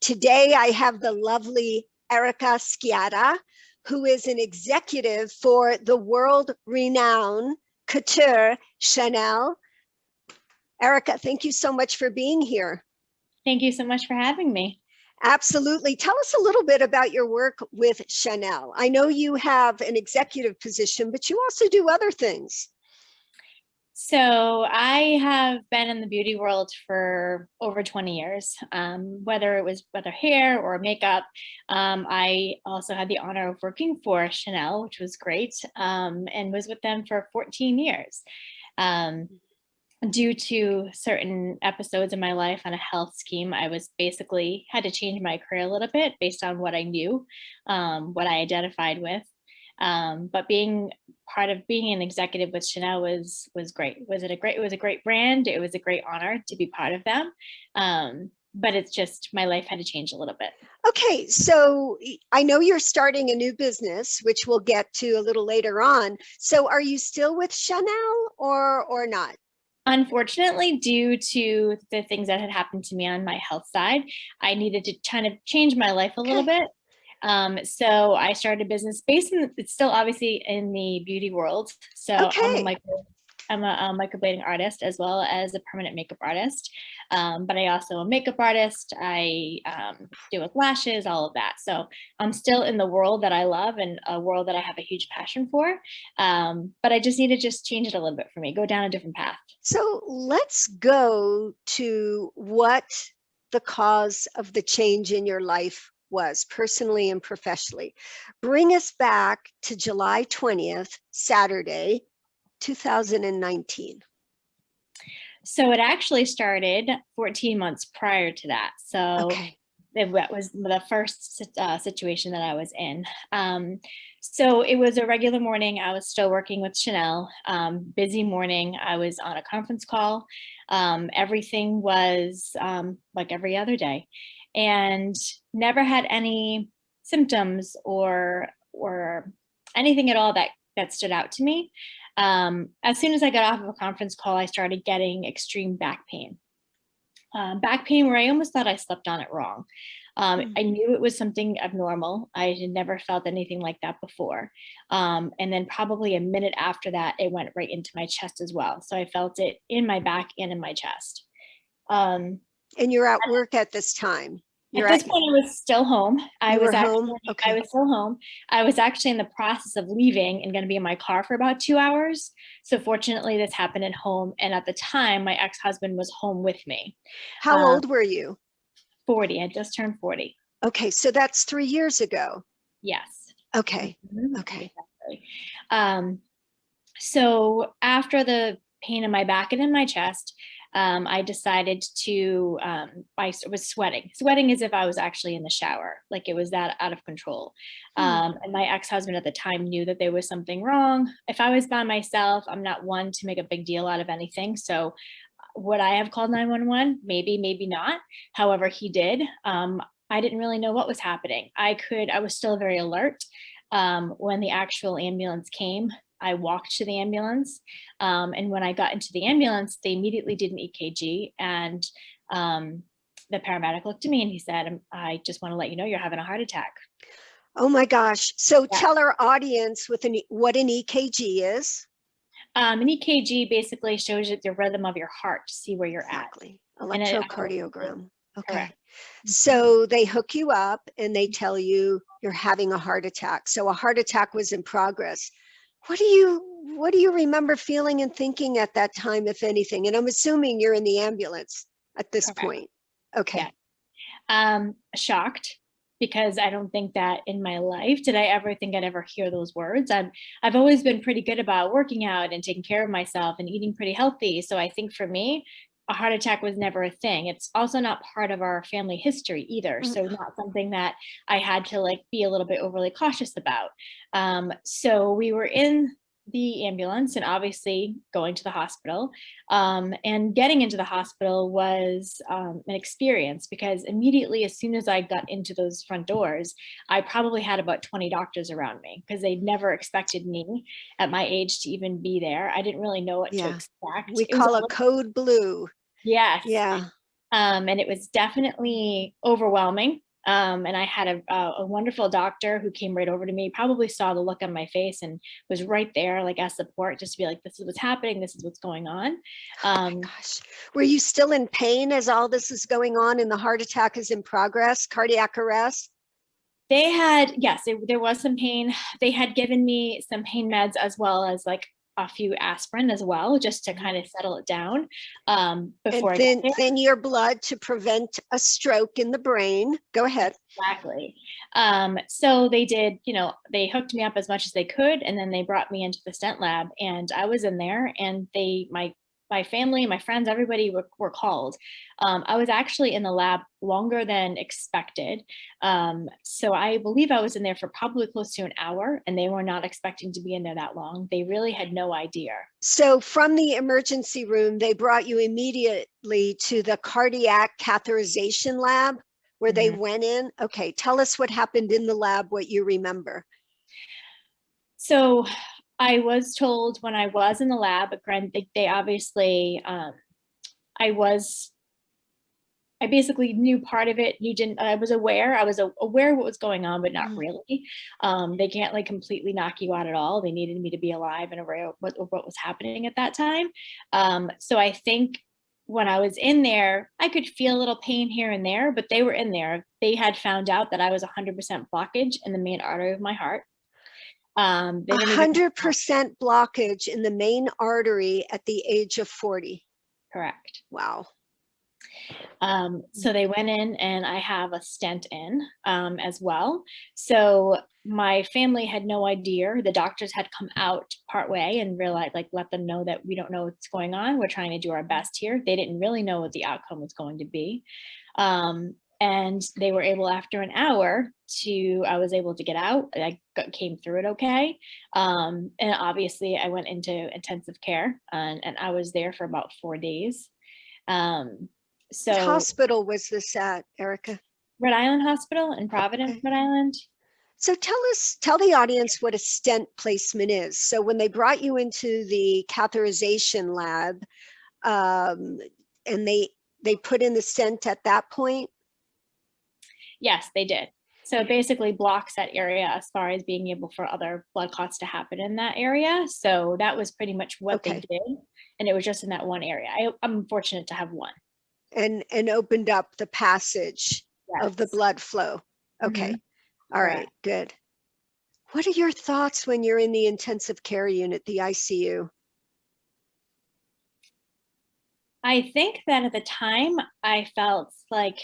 Today, I have the lovely Erica Sciarra, who is an executive for the world-renowned couture Chanel. Erica, thank you so much for being here. Thank you so much for having me. Absolutely. Tell us a little bit about your work with Chanel. I know you have an executive position, but you also do other things. So I have been in the beauty world for over 20 years, whether it was hair or makeup. I also had the honor of working for Chanel, which was great, and was with them for 14 years. Due to certain episodes in my life on a health scheme, I was basically had to change my career a little bit based on what I knew, what I identified with. But being an executive with Chanel was great. It was a great brand. It was a great honor to be part of them. But it's just my life had to change a little bit. Okay, so I know you're starting a new business, which we'll get to a little later on. So are you still with Chanel or not? Unfortunately, due to the things that had happened to me on my health side, I needed to kind of change my life a little bit. So I started a business based in, it's still obviously in the beauty world. So I'm a microblading artist as well as a permanent makeup artist. But I also a makeup artist. I do with lashes, all of that. So I'm still in the world that I love and a world that I have a huge passion for. But I just need to just change it a little bit for me, go down a different path. So let's go to what the cause of the change in your life was, personally and professionally. Bring us back to July 20th, Saturday, 2019. So it actually started 14 months prior to that. So that was the first situation that I was in. So it was a regular morning. I was still working with Chanel, busy morning. I was on a conference call. Everything was like every other day, and never had any symptoms or anything at all that stood out to me. As soon as I got off of a conference call, I started getting extreme back pain. Back pain where I almost thought I slept on it wrong. I knew it was something abnormal. I had never felt anything like that before. And then probably a minute after that, it went right into my chest as well. So I felt it in my back and in my chest. And you're at work at this time? At this point, I was still home. I was still home. I was actually in the process of leaving and going to be in my car for about 2 hours. So fortunately, this happened at home. And at the time, my ex-husband was home with me. How old were you? 40. I just turned 40. Okay, so that's 3 years ago. Yes. Okay. Okay. Exactly. So after the pain in my back and in my chest, I decided to, I was sweating as if I was actually in the shower, like it was that out of control. And my ex-husband at the time knew that there was something wrong. If I was by myself, I'm not one to make a big deal out of anything. So would I have called 911? Maybe, maybe not. However, he did. I didn't really know what was happening. I was still very alert. When the actual ambulance came, I walked to the ambulance. And when I got into the ambulance, they immediately did an EKG. And the paramedic looked at me and he said, I just want to let you know you're having a heart attack. Oh my gosh. So tell our audience what an EKG is. An EKG basically shows you the rhythm of your heart to see where you're at. Electrocardiogram. Okay. Correct. So they hook you up and they tell you you're having a heart attack. So a heart attack was in progress. What do you remember feeling and thinking at that time, if anything? And I'm assuming you're in the ambulance at this point. Okay. Yeah. Shocked, because I don't think that in my life did I ever think I'd ever hear those words. I've always been pretty good about working out and taking care of myself and eating pretty healthy. So I think for me, a heart attack was never a thing. It's also not part of our family history either. So not something that I had to like be a little bit overly cautious about. So we were in the ambulance and obviously going to the hospital, and getting into the hospital was an experience, because immediately as soon as I got into those front doors, I probably had about 20 doctors around me, because they'd never expected me at my age to even be there. I didn't really know what to expect. We call it code blue. Yes. Yeah. And it was definitely overwhelming. And I had a wonderful doctor who came right over to me, probably saw the look on my face and was right there, like as support, just to be like, this is what's happening. This is what's going on. Oh my gosh. Were you still in pain as all this is going on and the heart attack is in progress, cardiac arrest? They had, yes, there was some pain. They had given me some pain meds as well as like a few aspirin as well, just to kind of settle it down before and I got there. thin your blood to prevent a stroke in the brain. Go ahead. Exactly. So they did, you know, they hooked me up as much as they could, and then they brought me into the stent lab, and I was in there, and my family, my friends, everybody were called. I was actually in the lab longer than expected. So I believe I was in there for probably close to an hour, and they were not expecting to be in there that long. They really had no idea. So from the emergency room, they brought you immediately to the cardiac catheterization lab where they went in. Okay, tell us what happened in the lab, what you remember. So I was told when I was in the lab, they obviously, I basically knew part of it. I was aware of what was going on, but not really. They can't like completely knock you out at all. They needed me to be alive and aware of what was happening at that time. So I think when I was in there, I could feel a little pain here and there, but they were in there. They had found out that I was 100% blockage in the main artery of my heart. 100% blockage in the main artery at the age of 40. Correct. Wow. So they went in, and I have a stent in as well. So my family had no idea. The doctors had come out partway and realized, like, let them know that we don't know what's going on. We're trying to do our best here. They didn't really know what the outcome was going to be. And they were able, after an hour, I was able to get out. I came through it okay. And obviously I went into intensive care, and I was there for about 4 days. So what hospital was this at, Erica? Rhode Island Hospital in Providence, Rhode Island. So tell the audience what a stent placement is. So when they brought you into the catheterization lab, and they put in the stent at that point? Yes, they did. So it basically blocks that area as far as being able for other blood clots to happen in that area. So that was pretty much what they did. And it was just in that one area. I'm fortunate to have one. And opened up the passage of the blood flow. Okay. All right, good. What are your thoughts when you're in the intensive care unit, the ICU? I think that at the time I felt like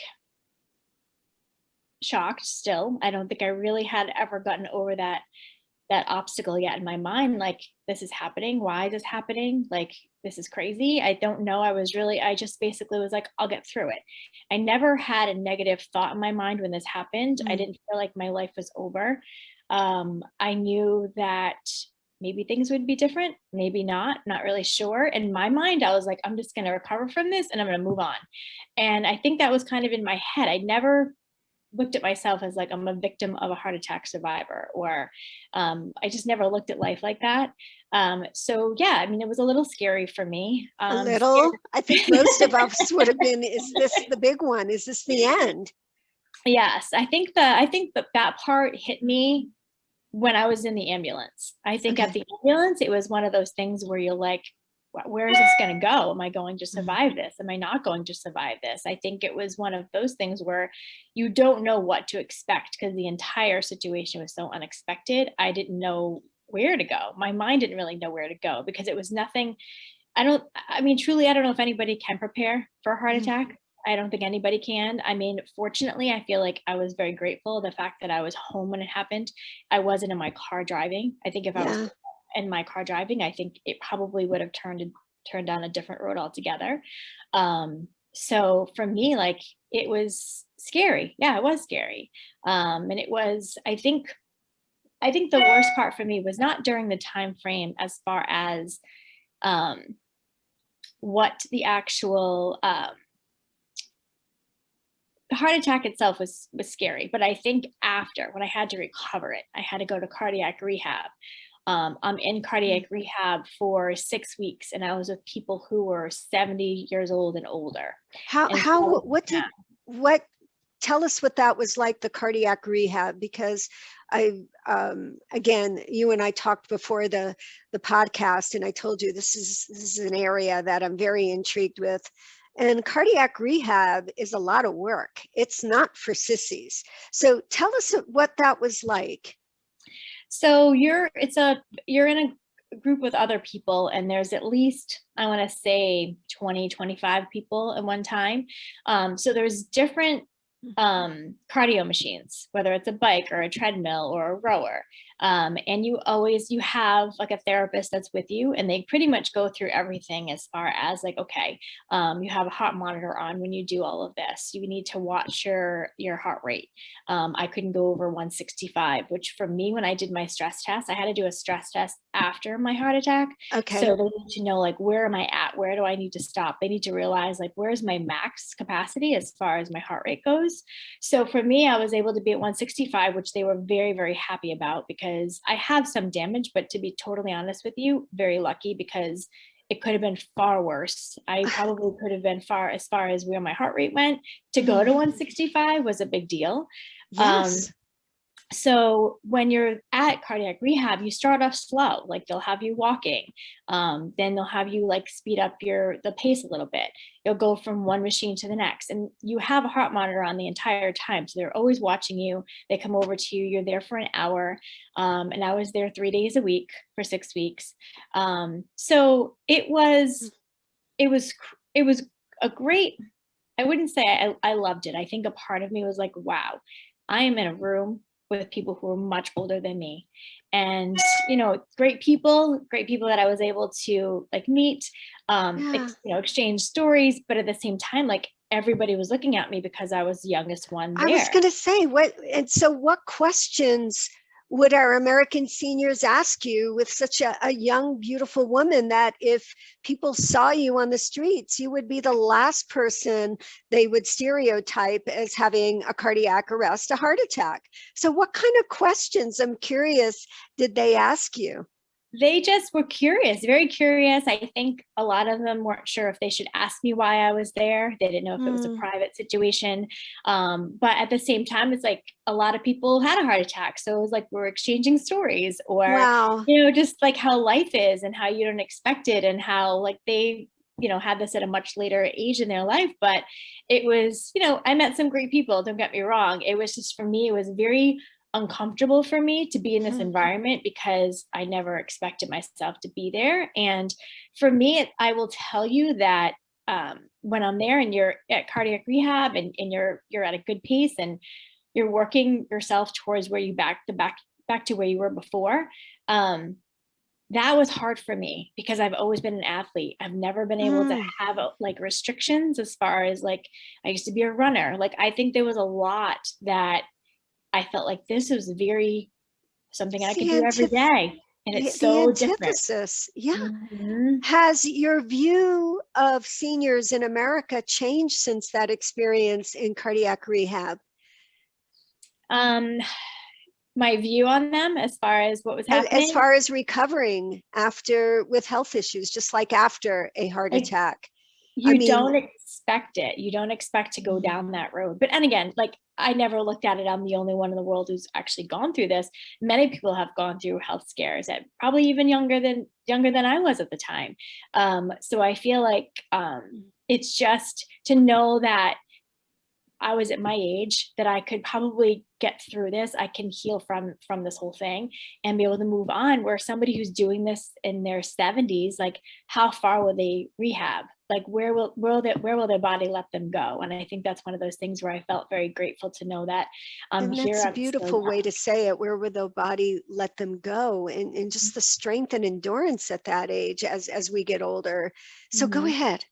shocked still. I don't think I really had ever gotten over that obstacle yet in my mind. Like, this is happening. Why is this happening? Like, this is crazy. I don't know. I just basically was like, I'll get through it. I never had a negative thought in my mind when this happened. I didn't feel like my life was over. I knew that maybe things would be different, maybe not really sure. In my mind, I was like, I'm just going to recover from this and I'm going to move on. And I think that was kind of in my head. I never looked at myself as like I'm a victim of a heart attack survivor, or I just never looked at life like that. So yeah, I mean, it was a little scary for me. A little? I think most of us would have been, is this the big one? Is this the end? Yes, I think that part hit me when I was in the ambulance. I think at the ambulance, it was one of those things where you're like, where is this going to go? Am I going to survive this? Am I not going to survive this? I think it was one of those things where you don't know what to expect because the entire situation was so unexpected. I didn't know where to go. My mind didn't really know where to go because it was nothing. Truly, I don't know if anybody can prepare for a heart attack. I don't think anybody can. I mean, fortunately, I feel like I was very grateful. The fact that I was home when it happened, I wasn't in my car driving. I think if I was in my car driving, I think it probably would have turned down a different road altogether. So for me, like, it was scary. Yeah, it was scary. And it was, I think the worst part for me was not during the time frame as far as what the actual the heart attack itself was scary, but I think after, when I had to recover it, I had to go to cardiac rehab. I'm in cardiac rehab for 6 weeks, and I was with people who were 70 years old and older. And so, what, tell us what that was like, the cardiac rehab, because again, you and I talked before the podcast, and I told you this is an area that I'm very intrigued with. And cardiac rehab is a lot of work. It's not for sissies. So tell us what that was like. So you're in a group with other people, and there's at least, I want to say 20, 25 people at one time. So there's different cardio machines, whether it's a bike or a treadmill or a rower. And you have like a therapist that's with you, and they pretty much go through everything as far as like, okay, you have a heart monitor on when you do all of this. You need to watch your heart rate. I couldn't go over 165, which for me, when I did my stress test, I had to do a stress test after my heart attack. Okay. So they need to know, like, where am I at? Where do I need to stop? They need to realize, like, where's my max capacity as far as my heart rate goes. So for me, I was able to be at 165, which they were very, very happy about, because I have some damage, but to be totally honest with you, very lucky, because it could have been far worse. I probably could have been as far as where my heart rate went. To go to 165 was a big deal. Yes. So when you're at cardiac rehab, you start off slow, like they'll have you walking. Then they'll have you like speed up the pace a little bit. You'll go from one machine to the next, and you have a heart monitor on the entire time. So they're always watching you. They come over to you, you're there for an hour. And I was there 3 days a week for 6 weeks. So it was a great, I wouldn't say I loved it. I think a part of me was like, wow, I am in a room with people who are much older than me, and great people that I was able to like meet, exchange stories, but at the same time, like, everybody was looking at me because I was the youngest one there. I was going to say, what questions would our American seniors ask you with such a young, beautiful woman, that if people saw you on the streets, you would be the last person they would stereotype as having a cardiac arrest, a heart attack? So what kind of questions, I'm curious, did they ask you? They just were curious, very curious. I think a lot of them weren't sure if they should ask me why I was there. They didn't know if it was a private situation. But at the same time, it's like a lot of people had a heart attack. So it was like we're exchanging stories, or, wow, just like how life is and how you don't expect it, and how like they, had this at a much later age in their life. But it was, I met some great people, don't get me wrong. It was just, for me, it was very uncomfortable for me to be in this environment, because I never expected myself to be there. And for me, I will tell you that when I'm there and you're at cardiac rehab, and you're at a good pace, and you're working yourself towards where you back to where you were before, that was hard for me, because I've always been an athlete. I've never been able to have like restrictions as far as like, I used to be a runner. Like, I think there was a lot that I felt like this was something I could do every day. And it's so antithesis. Different. Yeah. Has your view of seniors in America changed since that experience in cardiac rehab? My view on them as far as what was happening? As far as recovering with health issues, just like after a heart attack. You don't expect it. You don't expect to go down that road. But, and again, like, I never looked at it, I'm the only one in the world who's actually gone through this. Many people have gone through health scares at probably even younger than I was at the time. So I feel like it's just to know that I was at my age, that I could probably get through this. I can heal from this whole thing and be able to move on. Where somebody who's doing this in their 70s, like, how far will they rehab? Like, where will their body let them go? And I think that's one of those things where I felt very grateful to know that and here. That's a beautiful way to say it. Where will their body let them go? And just the strength and endurance at that age as we get older. So go ahead.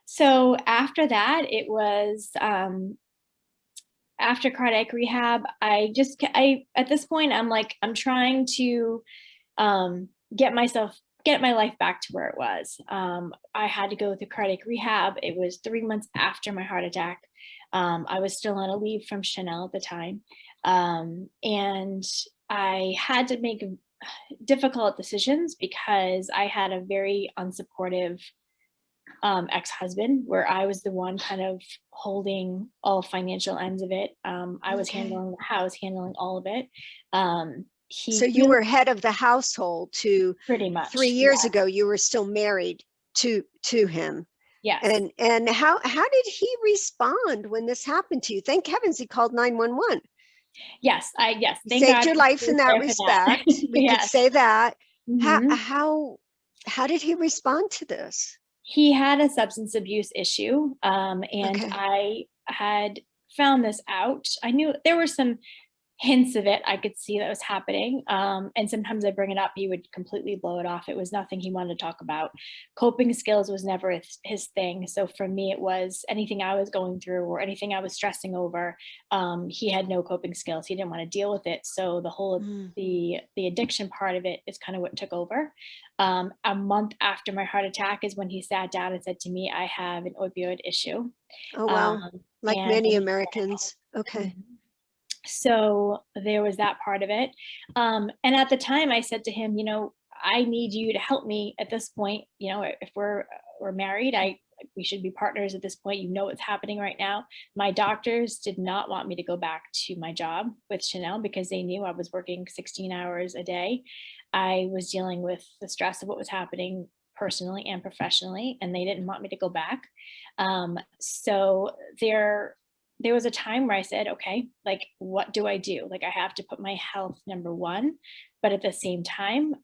So after that, it was after cardiac rehab, I at this point, I'm like, I'm trying to get my life back to where it was. I had to go through cardiac rehab. It was 3 months after my heart attack. I was still on a leave from Chanel at the time. And I had to make difficult decisions because I had a very unsupportive ex-husband, where I was the one kind of holding all financial ends of it. I was handling the house, handling all of it. So He you really, were head of the household to pretty 3 years much, ago. You were still married to him. yes. And how did he respond when this happened to you? Thank heavens he called 911. Yes, He thank saved God your he life in was that there for that. respect. We could Yes. say that. How Mhm. how did he respond to this? He had a substance abuse issue, and Okay. I had found this out. I knew there were some hints of it I could see that was happening. And sometimes I bring it up, he would completely blow it off. It was nothing he wanted to talk about. Coping skills was never his thing. So for me, it was anything I was going through or anything I was stressing over. He had no coping skills. He didn't want to deal with it. So the whole the addiction part of it is kind of what took over. A month after my heart attack is when he sat down and said to me, "I have an opioid issue." Oh, wow. Um, Like and many Americans. Okay. so there was that part of it. And at the time I said to him, I need you to help me at this point. If we're married, we should be partners at this point. What's happening right now. My doctors did not want me to go back to my job with Chanel because they knew I was working 16 hours a day. I was dealing with the stress of what was happening personally and professionally, and they didn't want me to go back. So there was a time where I said, okay, like, what do I do? Like, I have to put my health number one. But at the same time,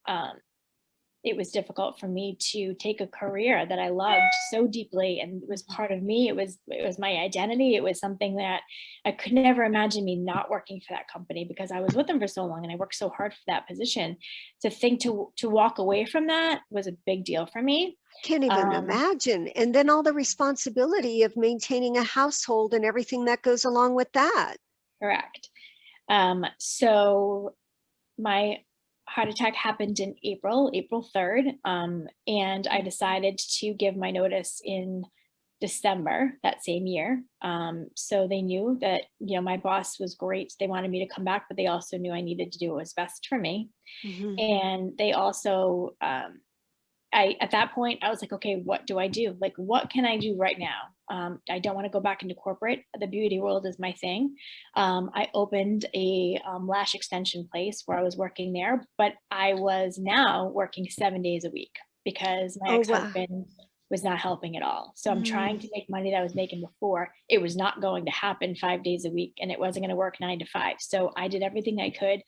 it was difficult for me to take a career that I loved so deeply and it was part of me. It was my identity. It was something that I could never imagine me not working for that company because I was with them for so long and I worked so hard for that position. To think to walk away from that was a big deal for me. Can't even imagine. And then all the responsibility of maintaining a household and everything that goes along with that. Correct. So my heart attack happened in April 3rd. And I decided to give my notice in December that same year. So they knew that, my boss was great. They wanted me to come back, but they also knew I needed to do what was best for me. And they also, at that point, I was like, okay, what do I do? Like, what can I do right now? I don't want to go back into corporate. The beauty world is my thing. I opened a lash extension place where I was working there, but I was now working 7 days a week because my ex-husband was not helping at all. So I'm trying to make money that I was making before. It was not going to happen 5 days a week and it wasn't going to work 9 to 5. So I did everything I could.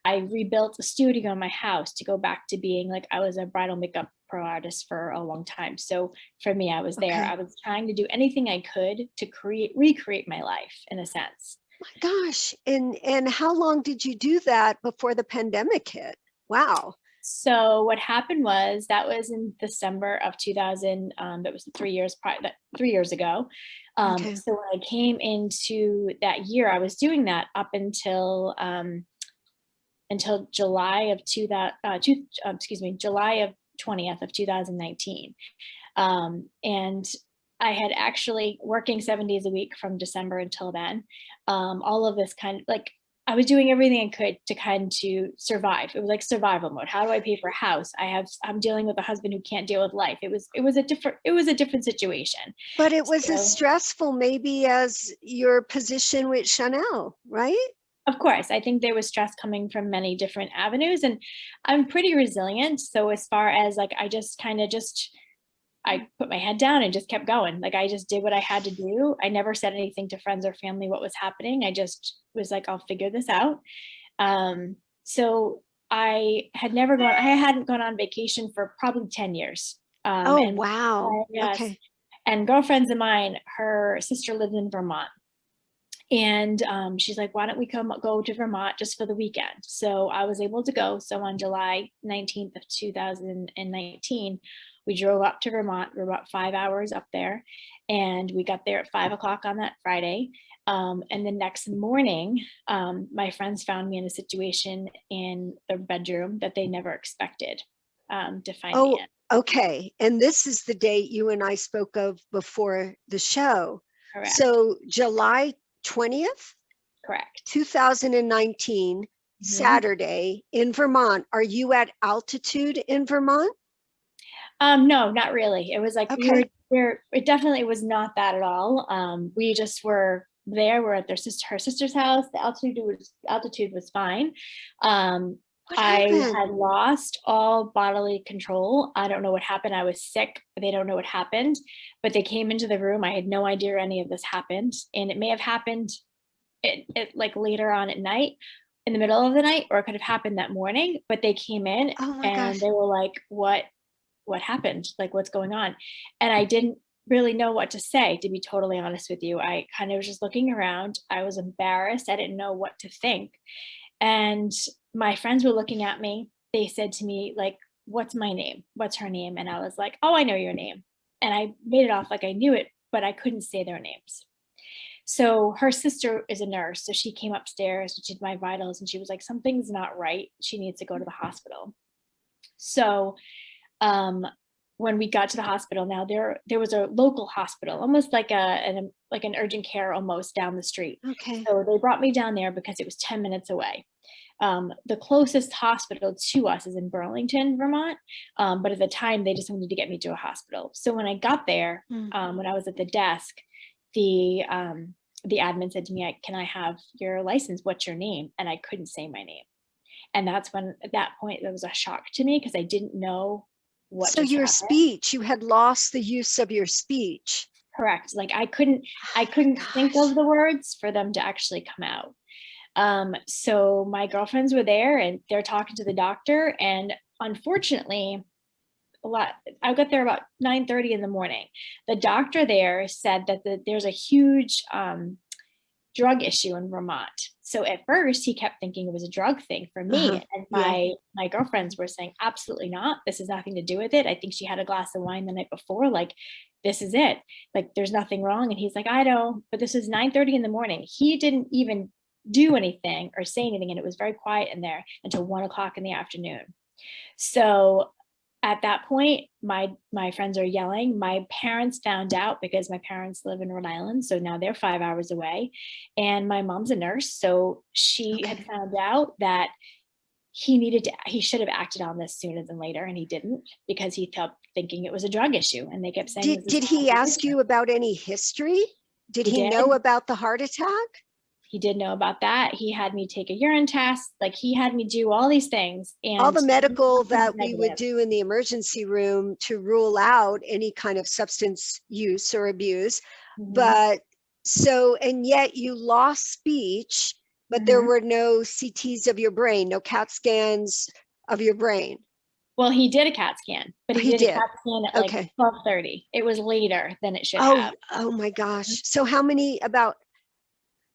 I rebuilt a studio in my house to go back to being like, I was a bridal makeup pro artist for a long time. So for me, I was there. I was trying to do anything I could to recreate my life in a sense. My gosh. And how long did you do that before the pandemic hit? Wow. So what happened was that was in December of 2000. That was 3 years prior, 3 years ago. So when I came into that year, I was doing that up until July of July of 20th of 2019. And I had actually working 7 days a week from December until then. All of this kind of like, I was doing everything I could to kind of survive. It was like survival mode. How do I pay for a house? I'm dealing with a husband who can't deal with life. It was a different situation. But it was as stressful maybe as your position with Chanel, right? Of course, I think there was stress coming from many different avenues and I'm pretty resilient. So as far as like, I put my head down and just kept going. Like I just did what I had to do. I never said anything to friends or family what was happening. I just was like, I'll figure this out. So I hadn't gone on vacation for probably 10 years. Wow. Yes. Okay. And girlfriends of mine, her sister lived in Vermont. And she's like, why don't we go to Vermont just for the weekend? So I was able to go. So on July 19th of 2019, we drove up to Vermont. We're about 5 hours up there. And we got there at 5 o'clock on that Friday. And the next morning, my friends found me in a situation in their bedroom that they never expected to find me in. Okay. And this is the date you and I spoke of before the show. Correct. So July 20th? Correct. 2019, Saturday in Vermont. Are you at altitude in Vermont? No, not really. It was like Okay. it definitely was not that at all. We just were there. We're at her sister's house. The altitude was fine. What I happened? had lost all bodily control. I don't know what happened. I was sick. They don't know what happened, but they came into the room. I had no idea any of this happened, and it may have happened like later on at night, in the middle of the night, or it could have happened that morning. But they came in Oh my and gosh. they were like, what happened? Like, what's going on? And I didn't really know what to say, to be totally honest with you. I kind of was just looking around. I was embarrassed. I didn't know what to think. And my friends were looking at me. They said to me, like, what's my name? What's her name? And I was like, oh, I know your name. And I made it off like I knew it, but I couldn't say their names. So her sister is a nurse. So she came upstairs, she did my vitals, and she was like, something's not right. She needs to go to the hospital. So when we got to the hospital, now there was a local hospital, almost like an urgent care almost down the street. Okay. So they brought me down there because it was 10 minutes away. The closest hospital to us is in Burlington, Vermont. But at the time they just wanted to get me to a hospital. So when I got there, when I was at the desk, the admin said to me, can I have your license? What's your name? And I couldn't say my name. And that's when, at that point, there was a shock to me because I didn't know what So just your happened. speech, you had lost the use of your speech. Correct. Like I couldn't think of the words for them to actually come out. So my girlfriends were there and they're talking to the doctor, and unfortunately, I got there about 9:30 in the morning. The doctor there said that there's a huge drug issue in Vermont. So at first he kept thinking it was a drug thing for me. And my girlfriends were saying, absolutely not. This has nothing to do with it. I think she had a glass of wine the night before. Like, this is it. Like, there's nothing wrong. And he's like, I know, but this is 9:30 in the morning. He didn't even do anything or say anything. And it was very quiet in there until 1 o'clock in the afternoon. So at that point, my friends are yelling. My parents found out because my parents live in Rhode Island. So now they're 5 hours away. And my mom's a nurse. So she had found out that he should have acted on this sooner than later. And he didn't, because he kept thinking it was a drug issue. And they kept saying, did he ask you about any history? Did he know about the heart attack? He did know about that. He had me take a urine test. Like, he had me do all these things. And all the medical that we would do in the emergency room to rule out any kind of substance use or abuse. But so, and yet you lost speech, but there were no CTs of your brain, no CAT scans of your brain. Well, he did a CAT scan, but he did a CAT scan at like 12:30. It was later than it should have. Oh my gosh. So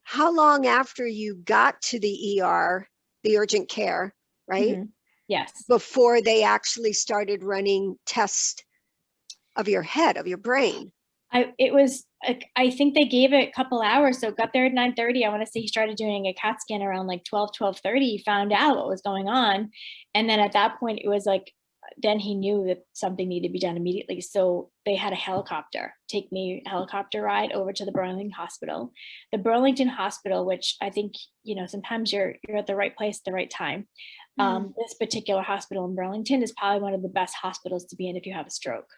how long after you got to the ER, the urgent care, right? Yes. Before they actually started running tests of your head, of your brain? I think they gave it a couple hours. So got there at 9:30. I want to say he started doing a CAT scan around like 12:30. He found out what was going on. And then at that point, it was like, then he knew that something needed to be done immediately. So they had a helicopter take me, a helicopter ride over to the Burlington Hospital. The Burlington Hospital, which I think, sometimes you're at the right place at the right time. This particular hospital in Burlington is probably one of the best hospitals to be in if you have a stroke.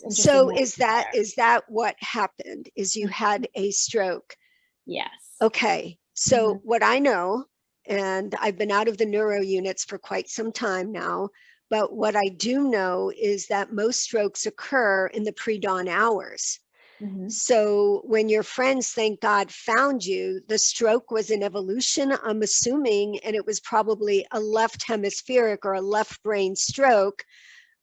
So is that what happened? Is you had a stroke? Yes. Okay. So what I know, and I've been out of the neuro units for quite some time now, but what I do know is that most strokes occur in the pre-dawn hours. So when your friends, thank God, found you, the stroke was an evolution, I'm assuming, and it was probably a left hemispheric or a left brain stroke.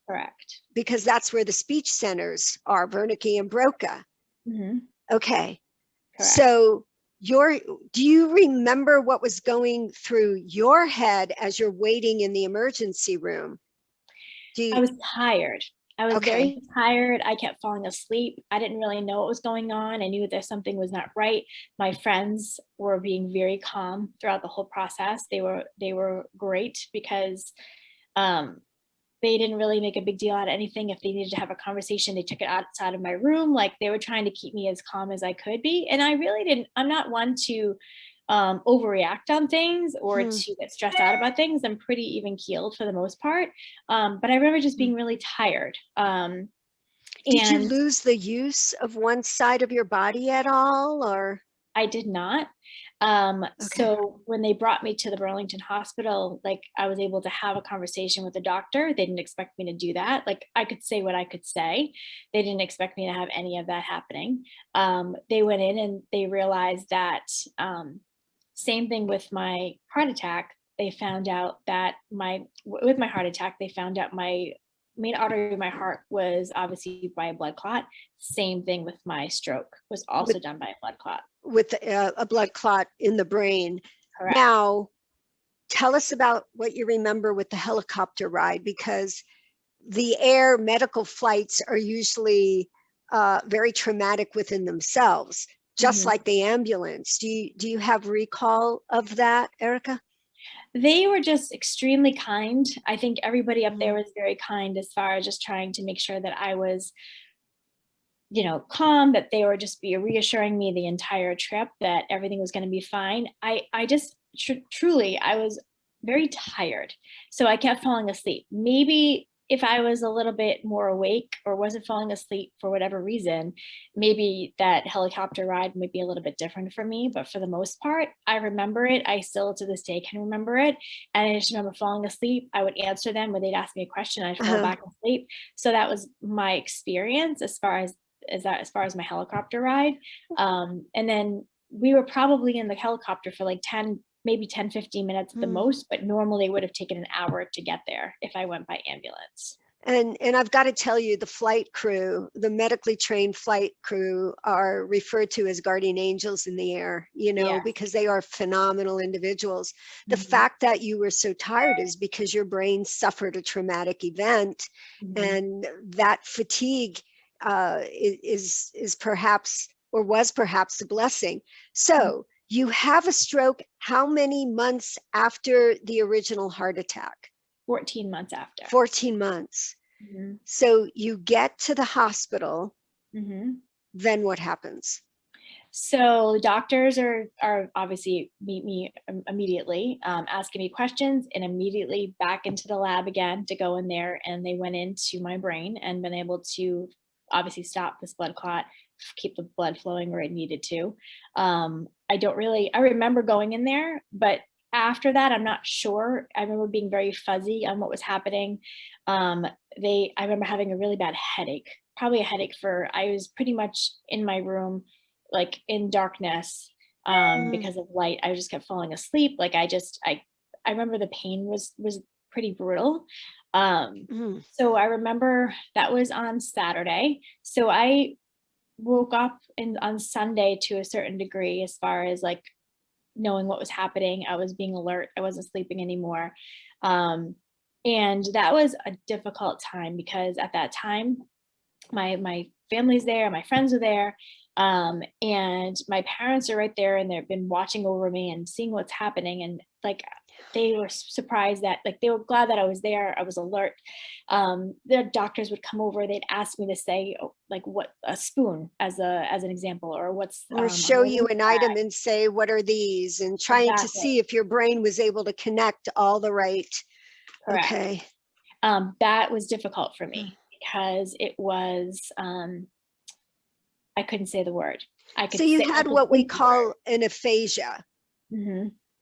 Correct. Because that's where the speech centers are, Wernicke and Broca. Okay. Correct. So do you remember what was going through your head as you're waiting in the emergency room? I was tired. I was very tired. I kept falling asleep. I didn't really know what was going on. I knew that something was not right. My friends were being very calm throughout the whole process. They were great because they didn't really make a big deal out of anything. If they needed to have a conversation, they took it outside of my room. Like, they were trying to keep me as calm as I could be. And I really didn't, I'm not one to overreact on things or to get stressed out about things. I'm pretty even keeled for the most part. But I remember just being really tired. Did you lose the use of one side of your body at all, or? I did not. So when they brought me to the Burlington Hospital, like I was able to have a conversation with the doctor. They didn't expect me to do that. Like I could say what I could say. They didn't expect me to have any of that happening. They went in and they realized that same thing with my heart attack. They found out that with my heart attack, they found out my main artery of my heart was obviously by a blood clot. Same thing with my stroke, was also done by a blood clot. With a blood clot in the brain. Correct. Now, tell us about what you remember with the helicopter ride, because the air medical flights are usually very traumatic within themselves, just like the ambulance. Do you have recall of that, Erica? They were just extremely kind. I think everybody up there was very kind as far as just trying to make sure that I was, you know, calm, that they were just reassuring me the entire trip that everything was going to be fine. I just truly, I was very tired. So I kept falling asleep. Maybe if I was a little bit more awake or wasn't falling asleep for whatever reason, maybe that helicopter ride might be a little bit different for me. But for the most part, I remember it. I still to this day can remember it. And I just remember falling asleep. I would answer them when they'd ask me a question. I'd fall back asleep. So that was my experience as far as my helicopter ride. And then we were probably in the helicopter for like 15 minutes at the most, but normally it would have taken an hour to get there if I went by ambulance. And I've got to tell you, the flight crew, the medically trained flight crew, are referred to as guardian angels in the air, you know, because they are phenomenal individuals. The fact that you were so tired is because your brain suffered a traumatic event, and that fatigue is perhaps, or was perhaps, a blessing. So you have a stroke how many months after the original heart attack? 14 months after. 14 months. So you get to the hospital, then what happens? So the doctors are obviously meet me immediately, asking me questions, and immediately back into the lab again to go in there. And they went into my brain and been able to obviously stop this blood clot, keep the blood flowing where it needed to. I remember going in there, but after that, I'm not sure. I remember being very fuzzy on what was happening. I remember having a really bad headache, probably a headache I was pretty much in my room, like in darkness, because of light. I just kept falling asleep. Like I remember the pain was pretty brutal. So I remember that was on Saturday. So I woke up on Sunday to a certain degree, as far as like knowing what was happening. I was being alert. I wasn't sleeping anymore. And that was a difficult time because at that time, my family's there, my friends are there, and my parents are right there, and they've been watching over me and seeing what's happening. And like, they were surprised that, like, they were glad that I was there. I was alert. The doctors would come over. They'd ask me to say, like, what a spoon as an example, or show you an item and say, what are these? And trying to see if your brain was able to connect all the right. Correct. Okay. That was difficult for me because it was, I couldn't say the word. So you had what we call an aphasia.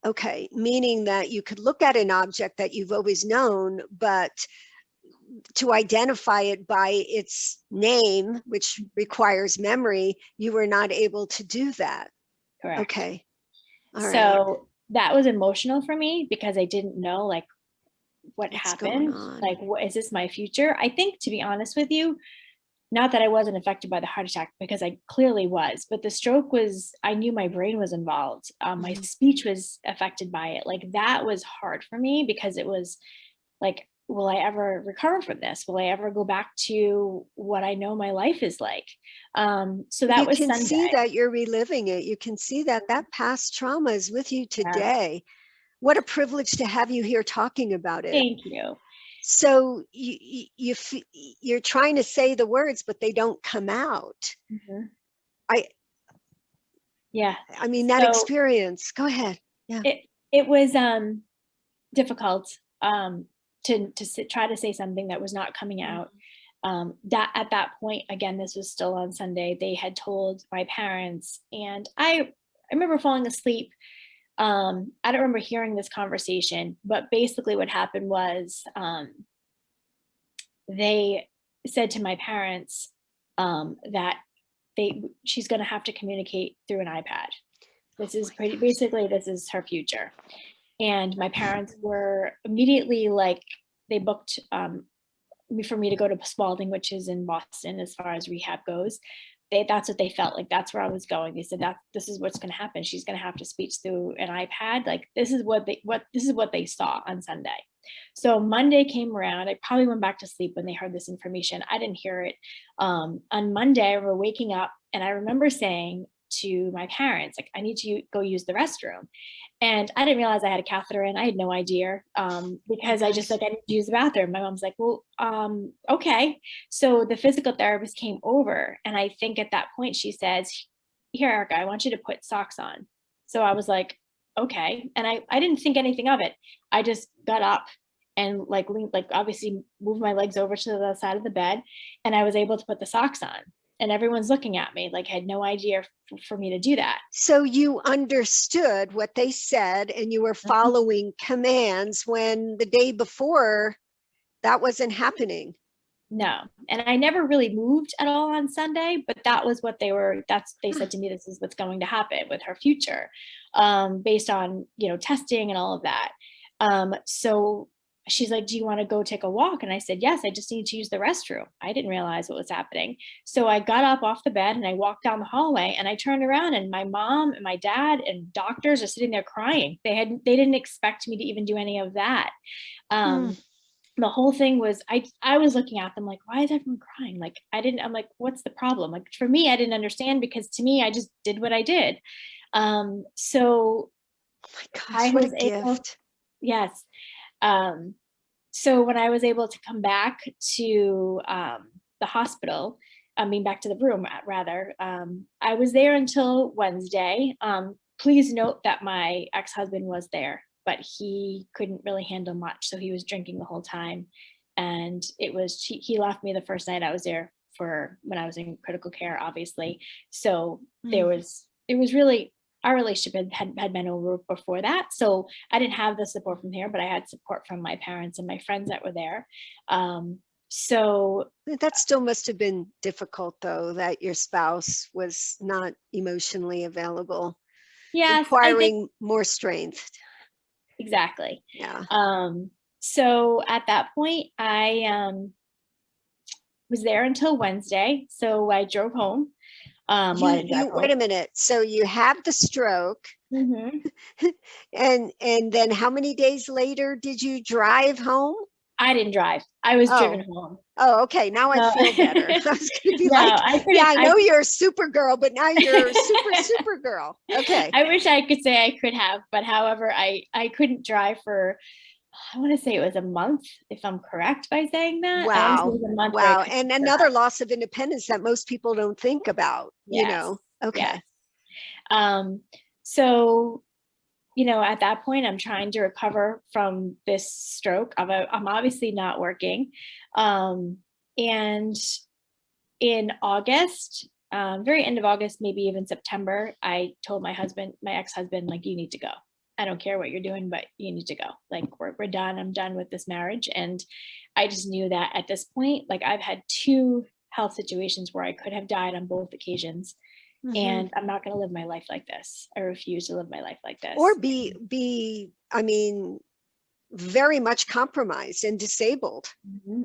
Okay, meaning that you could look at an object that you've always known, but to identify it by its name, which requires memory, you were not able to do that. Correct. Okay. All right. So that was emotional for me because I didn't know, like, what happened. Like, is this my future? I think, to be honest with you, not that I wasn't affected by the heart attack, because I clearly was, but the stroke was, I knew my brain was involved. My speech was affected by it. Like, that was hard for me because it was like, will I ever recover from this? Will I ever go back to what I know my life is like? So that was Sunday. You can see that you're reliving it. You can see that that past trauma is with you today. What a privilege to have you here talking about it. Thank you. So you're trying to say the words, but they don't come out. Yeah. I mean, that experience. Go ahead. Yeah. It was difficult to try to say something that was not coming out. That at that point, again, this was still on Sunday, they had told my parents, and I remember falling asleep. I don't remember hearing this conversation, but basically what happened was they said to my parents that she's going to have to communicate through an iPad. This is basically, this is her future. And my parents were immediately like, they booked for me to go to Spalding, which is in Boston as far as rehab goes. That's what they felt like. That's where I was going. They said that this is what's going to happen. She's going to have to speak through an iPad. Like this is what they saw on Sunday. So Monday came around. I probably went back to sleep when they heard this information. I didn't hear it. On Monday, we're waking up, and I remember saying to my parents, like, I need to go use the restroom. And I didn't realize I had a catheter in. I had no idea because I just like, I need to use the bathroom. My mom's like, well, okay. So the physical therapist came over, and I think at that point she says, here, Erica, I want you to put socks on. So I was like, okay. And I didn't think anything of it. I just got up and like obviously moved my legs over to the side of the bed, and I was able to put the socks on. And everyone's looking at me like I had no idea for me to do that. So you understood what they said, and you were following commands when the day before that wasn't happening. No. And I never really moved at all on Sunday, but that was what they said to me, this is what's going to happen with her future, based on, testing and all of that. So she's like, do you want to go take a walk? And I said, yes, I just need to use the restroom. I didn't realize what was happening. So I got up off the bed and I walked down the hallway, and I turned around, and my mom and my dad and doctors are sitting there crying. They didn't expect me to even do any of that. The whole thing was, I was looking at them like, why is everyone crying? Like, I'm like, what's the problem? Like, for me, I didn't understand, because to me, I just did what I did. So oh my gosh, what a gift. Yes. So when I was able to come back to the hospital, back to the room rather, I was there until Wednesday. Please note that my ex-husband was there, but he couldn't really handle much. So he was drinking the whole time. And he left me the first night I was there when I was in critical care, obviously. So it was really, our relationship had been over before that. So I didn't have the support from here, but I had support from my parents and my friends that were there. So that still must have been difficult, though, that your spouse was not emotionally available. Yes, requiring more strength. Exactly. Yeah. So at that point, I was there until Wednesday. So I drove home. Wait a minute. So you have the stroke, and then how many days later did you drive home? I didn't drive. I was driven home. Oh, okay. Now I feel better. I was going to be I know you're a super girl, but now you're a super girl. Okay. I wish I could say I could have, but however, I couldn't drive for, I want to say it was a month, if I'm correct by saying that. Wow. Wow. And another loss of independence that most people don't think about, Okay. Yes. So, at that point, I'm trying to recover from this stroke. I'm obviously not working. And in August, very end of August, maybe even September, I told my ex-husband, like, you need to go. I don't care what you're doing, but you need to go. Like, we're done. I'm done with this marriage. And I just knew that at this point, like, I've had 2 health situations where I could have died on both occasions. And I'm not going to live my life like this. I refuse to live my life like this. Or be very much compromised and disabled.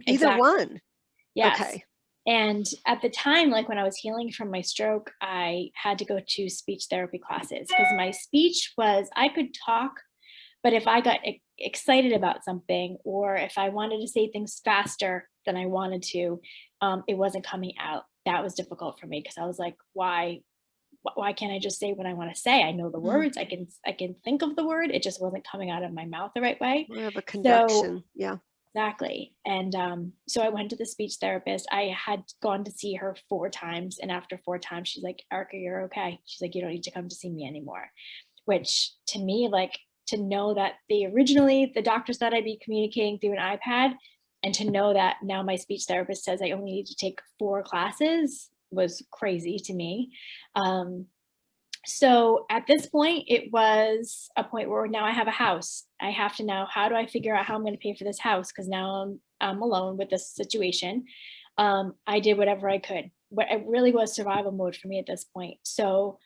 Either one. Yes. Okay. And at the time, like when I was healing from my stroke, I had to go to speech therapy classes, because my speech was, I could talk, but if I got excited about something, or if I wanted to say things faster than I wanted to, it wasn't coming out. That was difficult for me, because I was like, why can't I just say what I want to say? I know the words, I can think of the word. It just wasn't coming out of my mouth the right way. We have a conduction. So, Exactly. And so I went to the speech therapist. I had gone to see her 4 times. And after 4 times, she's like, Erica, you're okay. She's like, you don't need to come to see me anymore. Which to me, like, to know that originally the doctors thought I'd be communicating through an iPad, and to know that now my speech therapist says I only need to take 4 classes was crazy to me. So at this point, it was a point where now I have a house. I have to now, how do I figure out how I'm going to pay for this house? Because now I'm alone with this situation. I did whatever I could. But it really was survival mode for me at this point. So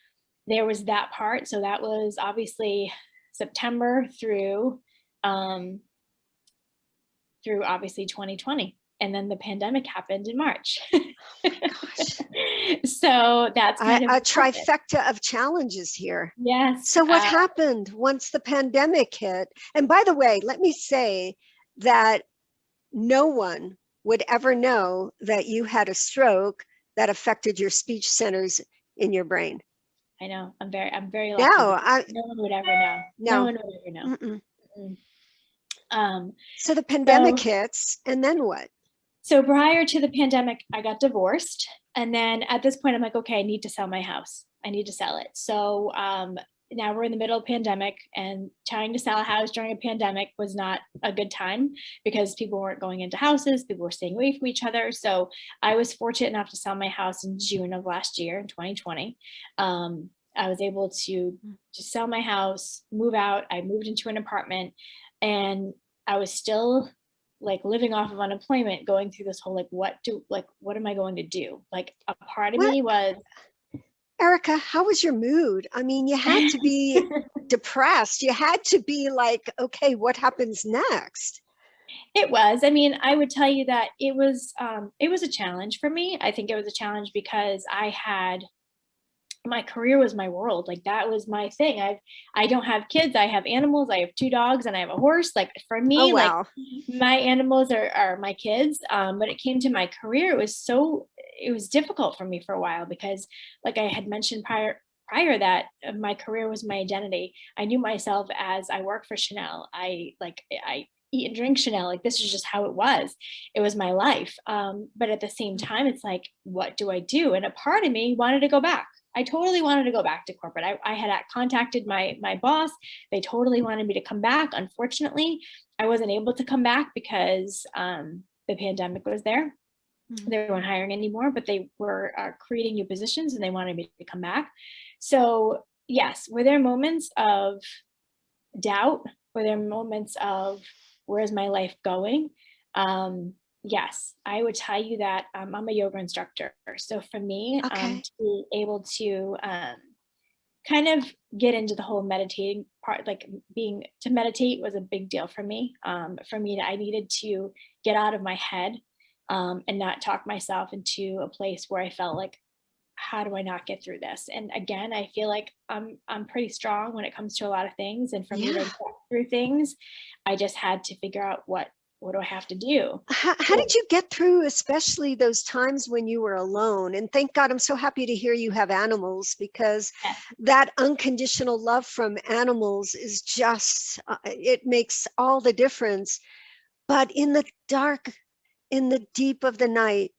there was that part. So that was obviously September through obviously 2020. And then the pandemic happened in March. Gosh. So that's kind of a trifecta of challenges here. Yes. So what happened once the pandemic hit? And by the way, let me say that no one would ever know that you had a stroke that affected your speech centers in your brain. I know. I'm very lucky. No one would ever know. No one would ever know. Mm-mm. Mm-mm. So the pandemic hits, and then what? So prior to the pandemic, I got divorced. And then at this point, I'm like, okay, I need to sell my house. I need to sell it. So now we're in the middle of pandemic, and trying to sell a house during a pandemic was not a good time because people weren't going into houses. People were staying away from each other. So I was fortunate enough to sell my house in June of last year, in 2020. I was able to just sell my house, move out. I moved into an apartment, and I was still like living off of unemployment, going through this whole, what am I going to do? Like, a part of me was, Erica, how was your mood? I mean, you had to be depressed. You had to be like, okay, what happens next? It was. I mean, I would tell you that it was a challenge for me. I think it was a challenge because my career was my world. Like, that was my thing. I don't have kids. I have animals. I have 2 dogs and I have a horse. Like, for me, like, my animals are my kids. But it came to my career, it was difficult for me for a while because, like I had mentioned prior that my career was my identity. I knew myself as, I work for Chanel. I eat and drink Chanel. Like, this is just how it was. It was my life. But at the same time, it's like, what do I do? And a part of me wanted to go back. I totally wanted to go back to corporate. I had contacted my boss. They totally wanted me to come back. Unfortunately, I wasn't able to come back because the pandemic was there. They weren't hiring anymore, but they were creating new positions and they wanted me to come back. So yes, were there moments of doubt? Were there moments of, where's my life going? Yes, I would tell you that I'm a yoga instructor. So for me, to be able to kind of get into the whole meditating part, like to meditate was a big deal for me. I needed to get out of my head and not talk myself into a place where I felt like, how do I not get through this? And again, I feel like I'm pretty strong when it comes to a lot of things. And for me to get through things, I just had to figure out what do I have to do? How did you get through, especially those times when you were alone? And thank God, I'm so happy to hear you have animals, because that unconditional love from animals is just, it makes all the difference. But in the dark, in the deep of the night,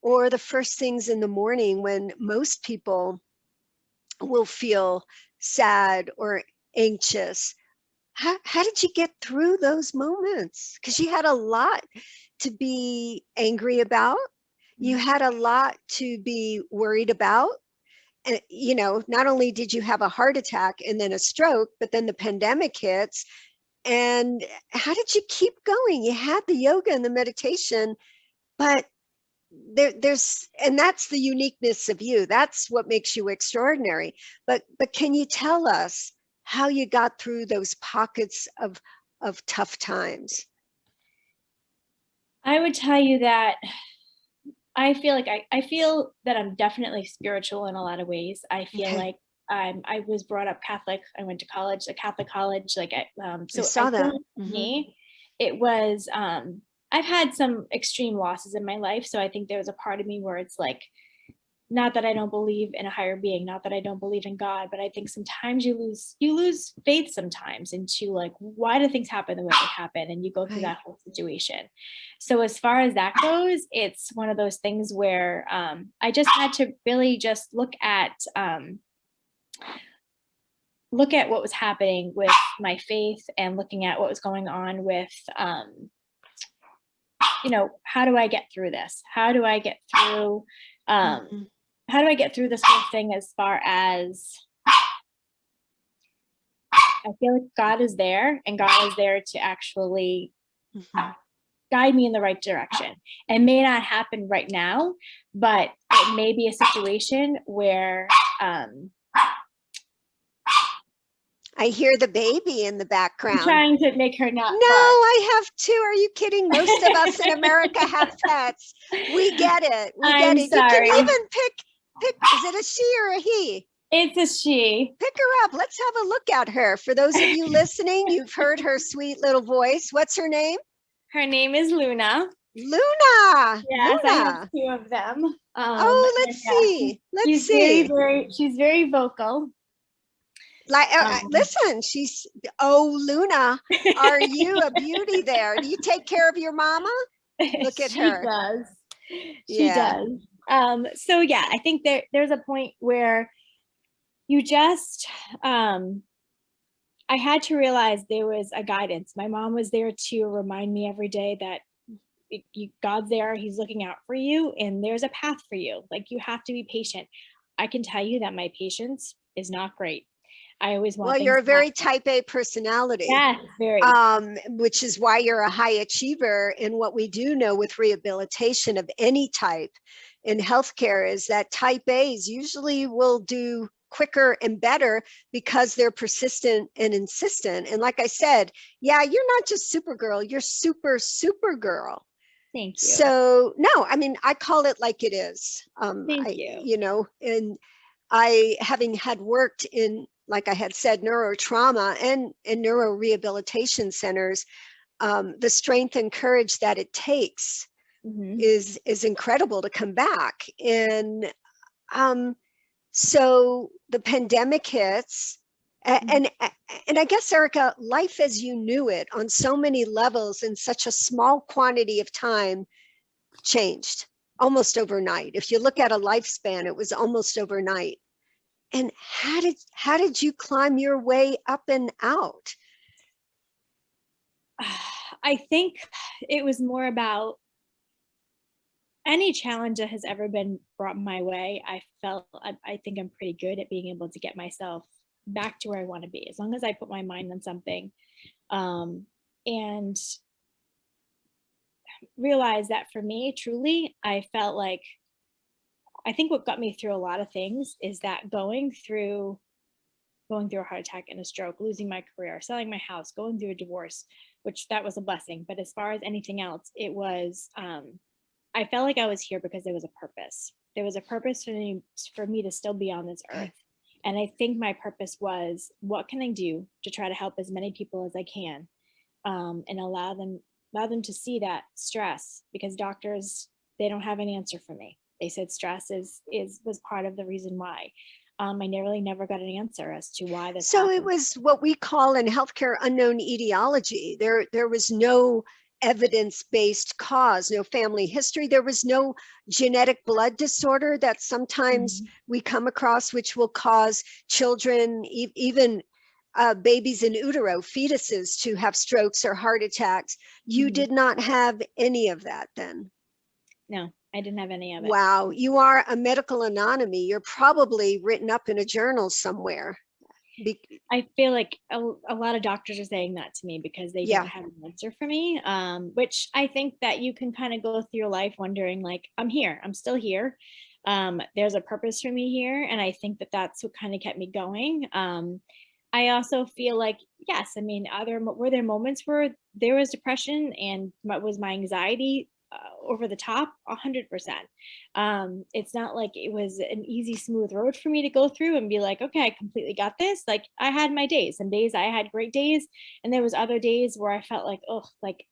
or the first things in the morning, when most people will feel sad or anxious, how did you get through those moments? Because you had a lot to be angry about. You had a lot to be worried about. And, not only did you have a heart attack and then a stroke, but then the pandemic hits. And how did you keep going? You had the yoga and the meditation, but and that's the uniqueness of you. That's what makes you extraordinary. But can you tell us how you got through those pockets of tough times? I would tell you that I feel like I feel that I'm definitely spiritual in a lot of ways. I feel like I was brought up Catholic. I went to college, a Catholic college. So I saw that. For me, it was, I've had some extreme losses in my life. So I think there was a part of me where it's like, not that I don't believe in a higher being, not that I don't believe in God, but I think sometimes you lose faith sometimes into like, why do things happen the way they happen? And you go through that whole situation. So as far as that goes, it's one of those things where I just had to really just look at what was happening with my faith, and looking at what was going on with how do I get through this? How do I get through how do I get through this whole thing, as far as I feel like God is there, and God is there to actually guide me in the right direction. It may not happen right now, but it may be a situation where I hear the baby in the background. I'm trying to make her not. No, I have two. Are you kidding? Most of us in America have pets. We get it. We get it. Sorry. You can even pick. Is it a she or a he? It's a she. Pick her up. Let's have a look at her. For those of you listening, you've heard her sweet little voice. What's her name? Her name is Luna. Luna. Yes, Luna. I have two of them. Let's see. Let's see. She's very vocal. Like, listen, Luna, are you a beauty there? Do you take care of your mama? Look at her. She does. So yeah, I think there's a point where you just, I had to realize there was a guidance. My mom was there to remind me every day that God's there, he's looking out for you, and there's a path for you. Like, you have to be patient. I can tell you that my patience is not great. I always want. Well, you're a very type A personality. Yeah, very. Which is why you're a high achiever. And what we do know with rehabilitation of any type in healthcare is that type A's usually will do quicker and better because they're persistent and insistent. And like I said, yeah, you're not just Supergirl, you're super girl. Thank you. So no, I mean, I call it like it is. Thank you. And I, having had worked in, like I had said, neurotrauma and in neuro rehabilitation centers, the strength and courage that it takes is incredible to come back. And so the pandemic hits, and I guess, Erica, life as you knew it on so many levels in such a small quantity of time changed almost overnight. If you look at a lifespan, it was almost overnight. And how did you climb your way up and out? I think it was more about any challenge that has ever been brought my way. I think I'm pretty good at being able to get myself back to where I want to be, as long as I put my mind on something, and realize that for me, truly, I felt like, I think what got me through a lot of things is that going through a heart attack and a stroke, losing my career, selling my house, going through a divorce, which that was a blessing. But as far as anything else, it was, I felt like I was here because there was a purpose. There was a purpose for me to still be on this earth. And I think my purpose was, what can I do to try to help as many people as I can, and allow them to see that stress, because doctors, they don't have an answer for me. They said stress was part of the reason why. I really never got an answer as to why this happened. It was what we call in healthcare unknown etiology. There was no evidence-based cause, no family history. There was no genetic blood disorder that sometimes we come across, which will cause children, even babies in utero, fetuses, to have strokes or heart attacks. You did not have any of that then? No, I didn't have any of it. Wow, you are a medical anomaly. You're probably written up in a journal somewhere. I feel like a lot of doctors are saying that to me because they don't have an answer for me, which I think that you can kind of go through your life wondering, like, I'm here, I'm still here. There's a purpose for me here. And I think that that's what kind of kept me going. I also feel like, yes, I mean, were there moments where there was depression and was my anxiety over the top? 100%. It's not like it was an easy, smooth road for me to go through and be like, okay, I completely got this. Like, I had my days. Some days I had great days, and there was other days where I felt like, oh, like,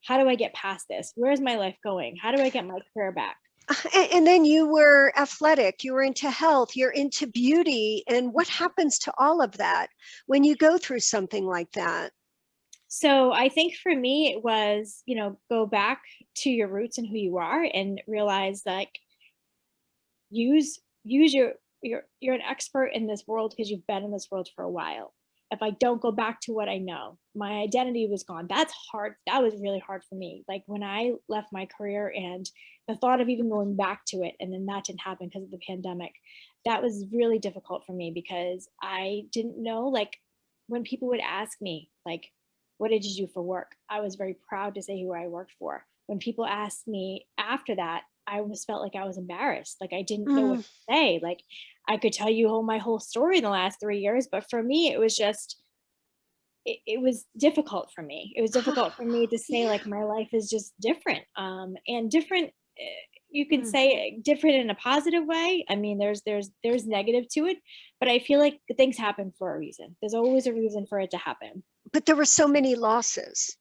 how do I get past this? Where's my life going? How do I get my career back? And then you were athletic, you were into health, you're into beauty. And what happens to all of that when you go through something like that? So I think for me, it was, go back to your roots and who you are and realize like use you're an expert in this world because you've been in this world for a while. If I don't go back to what I know, my identity was gone. That's hard. That was really hard for me. Like when I left my career and the thought of even going back to it, and then that didn't happen because of the pandemic, that was really difficult for me because I didn't know, like when people would ask me, like, what did you do for work? I was very proud to say who I worked for. When people asked me after that, I almost felt like I was embarrassed. Like I didn't know what Mm. to say. Like I could tell you my whole story in the last 3 years, but for me, it was just, it was difficult for me. It was difficult for me to say Yeah. like my life is just different. And different, you can Mm. say different in a positive way. I mean, there's negative to it, but I feel like things happen for a reason. There's always a reason for it to happen. But there were so many losses.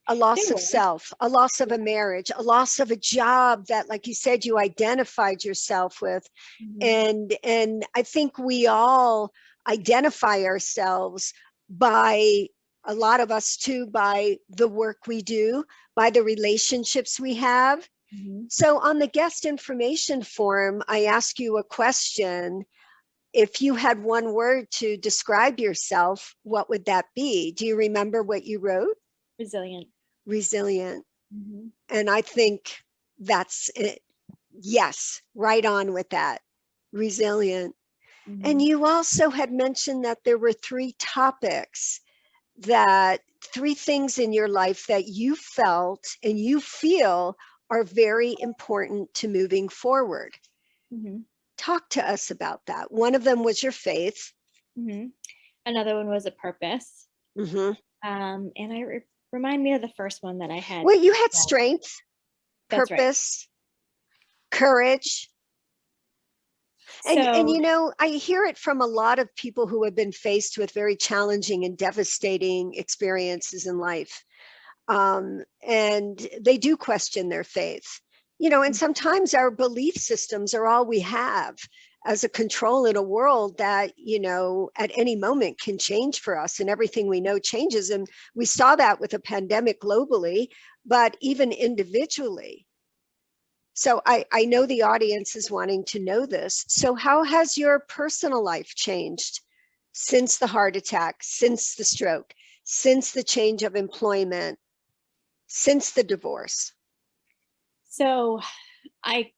A There loss of were. self, a loss of a marriage, a loss of a job that, like you said, you identified yourself with. Mhm. And I think we all identify ourselves by, a lot of us too, by the work we do, by the relationships we have. Mhm. So on the guest information form, I ask you a question. If you had one word to describe yourself, what would that be? Do you remember what you wrote? Resilient. Resilient. Mhm. And I think that's it. Yes, right on with that. Resilient. And Mhm. you also had mentioned that there were three topics, that three things in your life that you felt and you feel are very important to moving forward. Mhm. Talk to us about that. One of them was your faith. Mhm. Another one was a purpose. Mm-hmm. And remind me of the first one that I had. Well, you had strength, That's right. purpose, courage. And So, I hear it from a lot of people who have been faced with very challenging and devastating experiences in life. And they do question their faith. And sometimes our belief systems are all we have as a control in a world that, at any moment can change for us, and everything we know changes. And we saw that with a pandemic globally, but even individually. So I know the audience is wanting to know this. So how has your personal life changed since the heart attack, since the stroke, since the change of employment, since the divorce? so I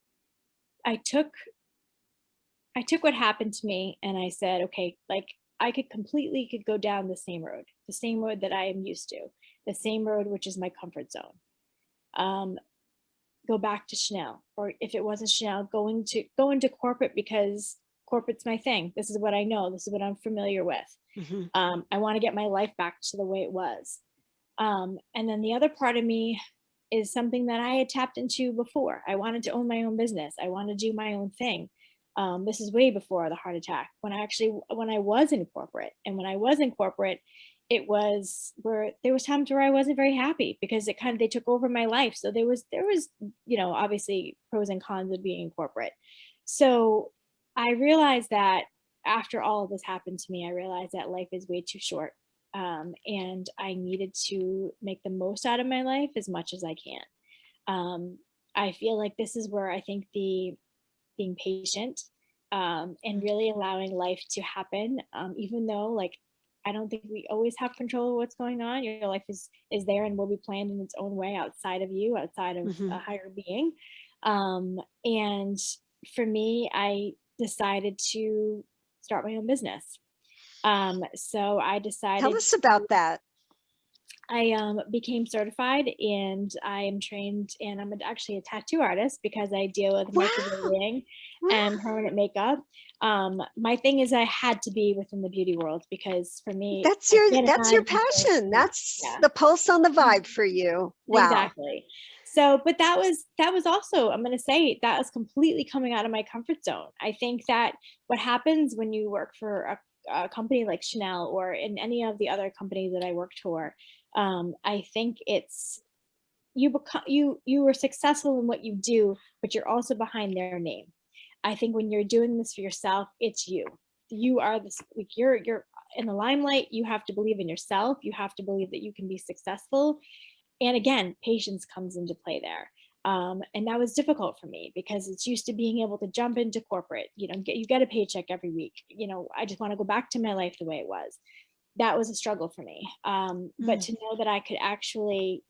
I took I took what happened to me and I said, okay, like I could go down the same road that I am used to, the same road which is my comfort zone. Um, Go back to Chanel, or if it wasn't Chanel, go into corporate because corporate's my thing. This is what I know. This is what I'm familiar with. Mm-hmm. I want to get my life back to the way it was. And then the other part of me is something that I had tapped into before. I wanted to own my own business. I want to do my own thing. This is way before the heart attack. When I was in corporate, and when I was in corporate, it was where there was times where I wasn't very happy because they took over my life. So there was obviously pros and cons of being in corporate. So I realized that after all of this happened to me, I realized that life is way too short, and I needed to make the most out of my life as much as I can. I feel like this is where I think the being patient, and really allowing life to happen, even though like I don't think we always have control of what's going on. Your life is there and will be planned in its own way outside of you, outside of Mm-hmm. a higher being. And for me, I decided to start my own business. So I Tell decided us about that. I became certified and I am trained, and I'm actually a tattoo artist because I deal with Wow. microblading Wow. and permanent makeup. My thing is I had to be within the beauty world because for me, That's I your can't that's your imagine going passion. to, That's yeah, the pulse on the vibe for you. Wow. exactly. So, but that was also, I'm going to say that was completely coming out of my comfort zone. I think that what happens when you work for a company like Chanel or in any of the other companies that I worked for, I think you were successful in what you do, but you're also behind their name. I think when you're doing this for yourself, it's you. You are this, like, you're in the limelight. You have to believe in yourself. You have to believe that you can be successful. And again, patience comes into play there. And that was difficult for me because it's used to being able to jump into corporate, you get a paycheck every week. I just want to go back to my life the way it was. That was a struggle for me. But to know that I could actually,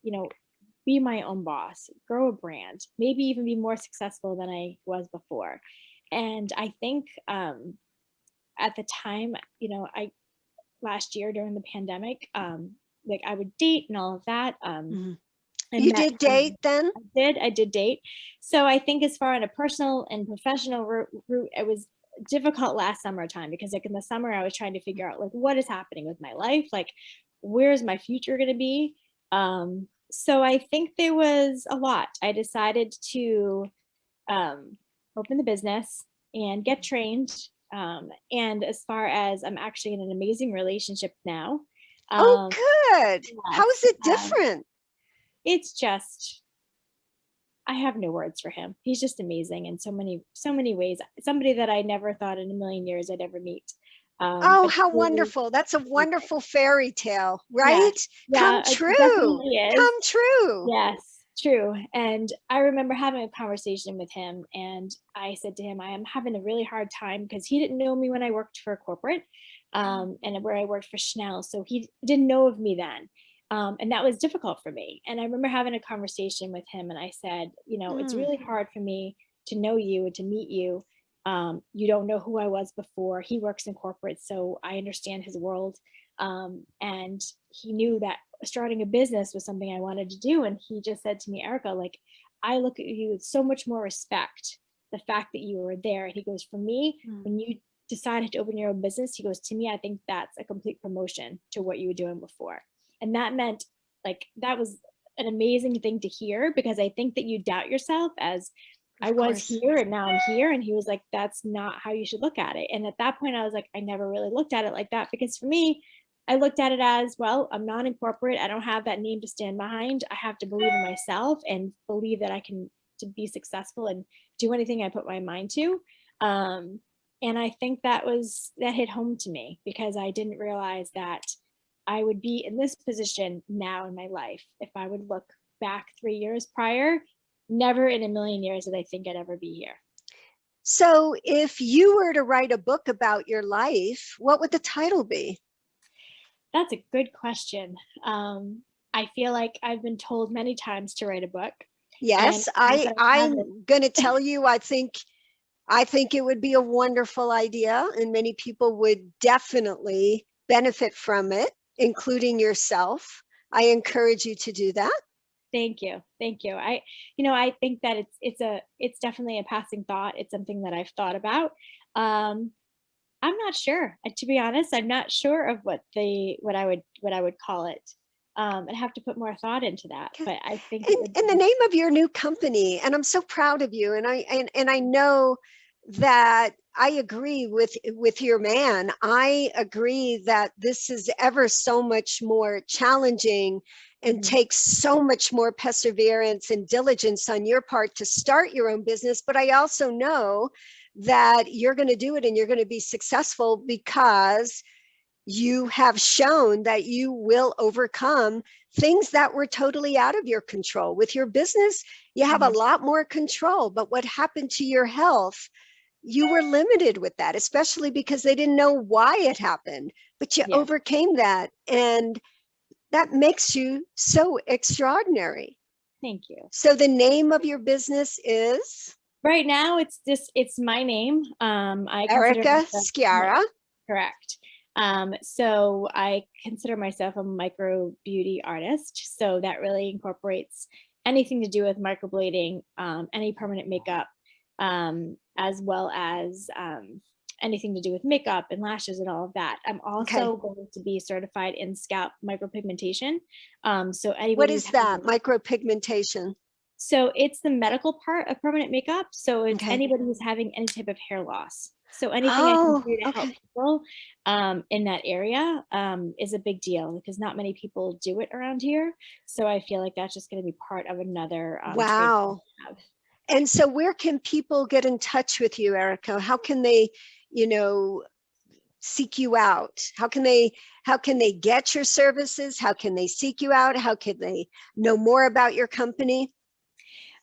be my own boss, grow a brand, maybe even be more successful than I was before. And I think at the time, I last year during the pandemic, like I would date and all of that. You did date then? I did date. So I think as far on a personal and professional route, it was difficult last summertime because like in the summer I was trying to figure out like what is happening with my life, like where's my future going to be. So I think there was a lot. I decided to open the business and get trained. And as far as I'm actually in an amazing relationship now. Oh, good. Yes, how is it different? It's just, I have no words for him. He's just amazing in so many ways. Somebody that I never thought in a million years I'd ever meet. Oh, how wonderful. That's a wonderful fairy tale, right? Yeah, come true. Come true. Yes, true. And I remember having a conversation with him and I said to him, I am having a really hard time because he didn't know me when I worked for a corporate and where I worked for Chanel. So he didn't know of me then. And that was difficult for me. And I remember having a conversation with him and I said, it's really hard for me to know you and to meet you. You don't know who I was before. He works in corporate, so I understand his world. And he knew that starting a business was something I wanted to do. And he just said to me, Erica, like, I look at you with so much more respect, the fact that you were there. And he goes, for me, when you decided to open your own business, he goes, to me, I think that's a complete promotion to what you were doing before. And that meant like, that was an amazing thing to hear because I think that you doubt yourself as I was here and now I'm here. And he was like, that's not how you should look at it. And at that point I was like, I never really looked at it like that because for me, I looked at it as, well, I'm not in corporate. I don't have that name to stand behind. I have to believe in myself and believe that I can to be successful and do anything I put my mind to. And I think that hit home to me because I didn't realize that I would be in this position now in my life. If I would look back 3 years prior, never in a million years did I think I'd ever be here. So if you were to write a book about your life, what would the title be? That's a good question. I feel like I've been told many times to write a book. Yes, I'm going to tell you, I think it would be a wonderful idea and many people would definitely benefit from it, including yourself. I encourage you to do that. Thank you. I think that it's definitely a passing thought. It's something that I've thought about. I'm not sure, to be honest. I'm not sure of what I would call it. I'd have to put more thought into that. But I think and the name of your new company, and I'm so proud of you. And I know that I agree with your man. I agree that this is ever so much more challenging and takes so much more perseverance and diligence on your part to start your own business. But I also know that you're going to do it and you're going to be successful because you have shown that you will overcome things that were totally out of your control. With your business, you have a lot more control, but what happened to your health, you were limited with that, especially because they didn't know why it happened, but you overcame that. And that makes you so extraordinary. Thank you. So the name of your business is? Right now, it's my name. Erica Sciarra. Correct. So I consider myself a micro beauty artist. So that really incorporates anything to do with microblading, any permanent makeup, as well as anything to do with makeup and lashes and all of that. I'm also going to be certified in scalp micropigmentation. So anybody, what is that, micropigmentation? So it's the medical part of permanent makeup. So it's anybody who's having any type of hair loss. So anything I can do to help Okay. people in that area is a big deal because not many people do it around here. So I feel like that's just going to be part of another trade that Wow. I have. And so where can people get in touch with you, Erica? How can they, you know, seek you out? How can they get your services? How can they seek you out? How can they know more about your company?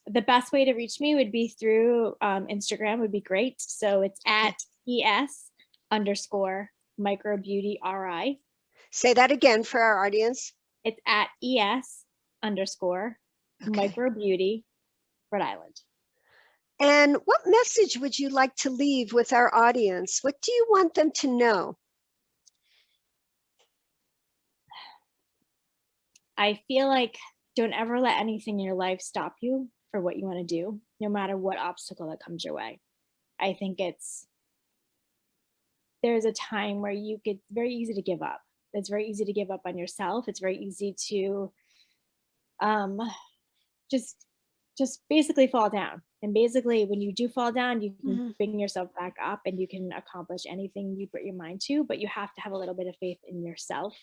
The best way to reach me would be through Instagram would be great. So it's at ES underscore micro beauty RI. Say that again for our audience. It's at ES underscore Okay. micro beauty Rhode Island. And what message would you like to leave with our audience? What do you want them to know? I feel like don't ever let anything in your life stop you for what you want to do, no matter what obstacle that comes your way. I think there's a time where you get very easy to give up. It's very easy to give up on yourself. It's very easy to um, just basically fall down. And basically, when you do fall down, you can Mhm. bring yourself back up and you can accomplish anything you put your mind to. But you have to have a little bit of faith in yourself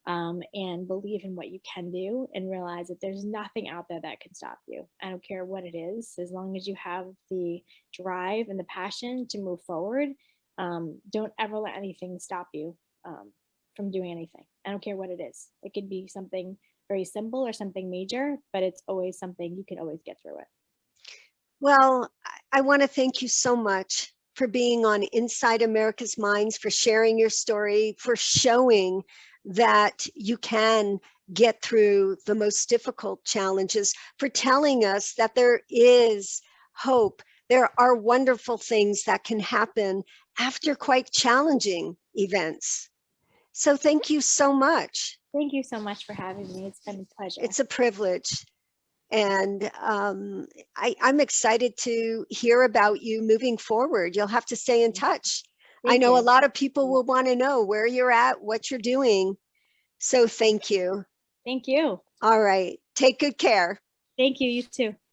and believe in what you can do and realize that there's nothing out there that can stop you. I don't care what it is, as long as you have the drive and the passion to move forward. Don't ever let anything stop you from doing anything. I don't care what it is. It could be something very simple or something major, but it's always something you can always get through it. Well, I want to thank you so much for being on Inside America's Minds, for sharing your story, for showing that you can get through the most difficult challenges, for telling us that there is hope. There are wonderful things that can happen after quite challenging events. So thank you so much. Thank you so much for having me. It's been a pleasure. It's a privilege. And I'm excited to hear about you moving forward. You'll have to stay in touch. I Thank know a you. lot of people will want to know where you're at, what you're doing. So thank you. Thank you. All right. Take good care. Thank you. You too.